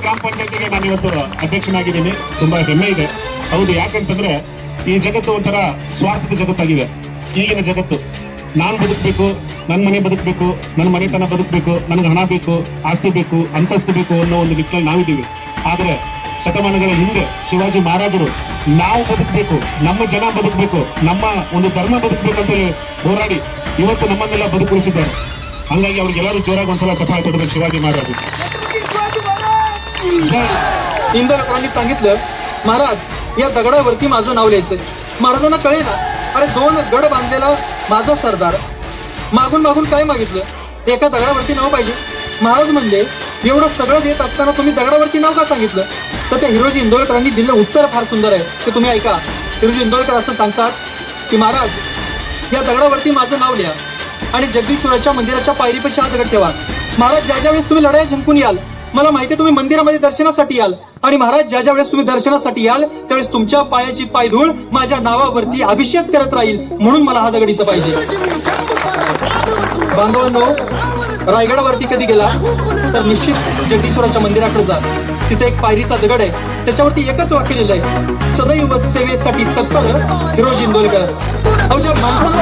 ಗ್ರಾಮ ಪಂಚಾಯತಿಗೆ ನಾನು ಇವತ್ತು ಅಧ್ಯಕ್ಷನಾಗಿದ್ದೀನಿ. ತುಂಬಾ ಹೆಮ್ಮೆ ಇದೆ. ಹೌದು, ಯಾಕಂತಂದ್ರೆ ಈ ಜಗತ್ತು ಒಂಥರ ಸ್ವಾರ್ಥದ ಜಗತ್ತಾಗಿದೆ. ಈಗಿನ ಜಗತ್ತು ನಾನು ಬದುಕಬೇಕು, ನನ್ನ ಮನೆ ಬದುಕಬೇಕು, ನನ್ನ ಮನೆತನ ಬದುಕಬೇಕು, ನನಗೆ ಹಣ ಬೇಕು, ಆಸ್ತಿ ಬೇಕು, ಅಂತಸ್ತು ಬೇಕು ಅನ್ನೋ ಒಂದು ನಿಟ್ಟಿನಲ್ಲಿ ನಾವಿದ್ದೀವಿ. ಆದ್ರೆ ಶತಮಾನಗಳ ಹಿಂದೆ ಶಿವಾಜಿ ಮಹಾರಾಜರು ನಾವು ಬದುಕಬೇಕು, ನಮ್ಮ ಜನ ಬದುಕಬೇಕು, ನಮ್ಮ ಒಂದು ಧರ್ಮ ಬದುಕಬೇಕು ಅಂತ ಹೋರಾಡಿ ಇವತ್ತು नम्मन्नेಲ್ಲ ಬದುಕುಳಿಸಿದ್ದಾರೆ. ಹಾಗಾಗಿ ಅವ್ರಿಗೆಲ್ಲರೂ ಜೋರಾಗಿ ಒಂದ್ಸಲ ಚಪ್ಪಾಳೆ ತಟ್ಟಬೇಕು शिवाजी महाराज. इंदोरकरांनी सांगितलं, महाराज या दगडावरती माझं नाव लिहायचंय. महाराजांना कळेना, अरे 2 गड बांधलेला माझा सरदार मागून मागून काय मागितलं, एका दगडावरती नाव पाहिजे. महाराज म्हणले, एवढं सगळं देत असताना तुम्ही दगडावरती नाव का सांगितलं? तर ते हिरोजी इंदोरकरांनी दिलेलं उत्तर फार सुंदर आहे, ते तुम्ही ऐका. हिरोजी इंदोरकर असं सांगतात की महाराज या दगडावरती माझं नाव लिहा आणि जगदीश्वराच्या मंदिराच्या पायरीपाशी हा दगड ठेवा. महाराज ज्या वेळेस तुम्ही लढाया जिंकून याल, मला माहिती आहे तुम्ही मंदिरामध्ये दर्शनासाठी याल, आणि महाराज ज्या वेळेस तुम्ही दर्शनासाठी याल त्यावेळेस तुमच्या पायाची पायधूळ माझ्या नावावरती अभिषेक करत राहील, म्हणून मला हा दगड इथं पाहिजे. बांधवांनो, रायगडावरती कधी गेला तर निश्चित जगदीश्वराच्या मंदिराकडे जा. तिथे एक पायरीचा दगड आहे, त्याच्यावरती एकच वाक्य लिहिलंय, सदैव सेवेसाठी तत्पर हिरोजी इंदोरकर. अहो, ज्या माणसाला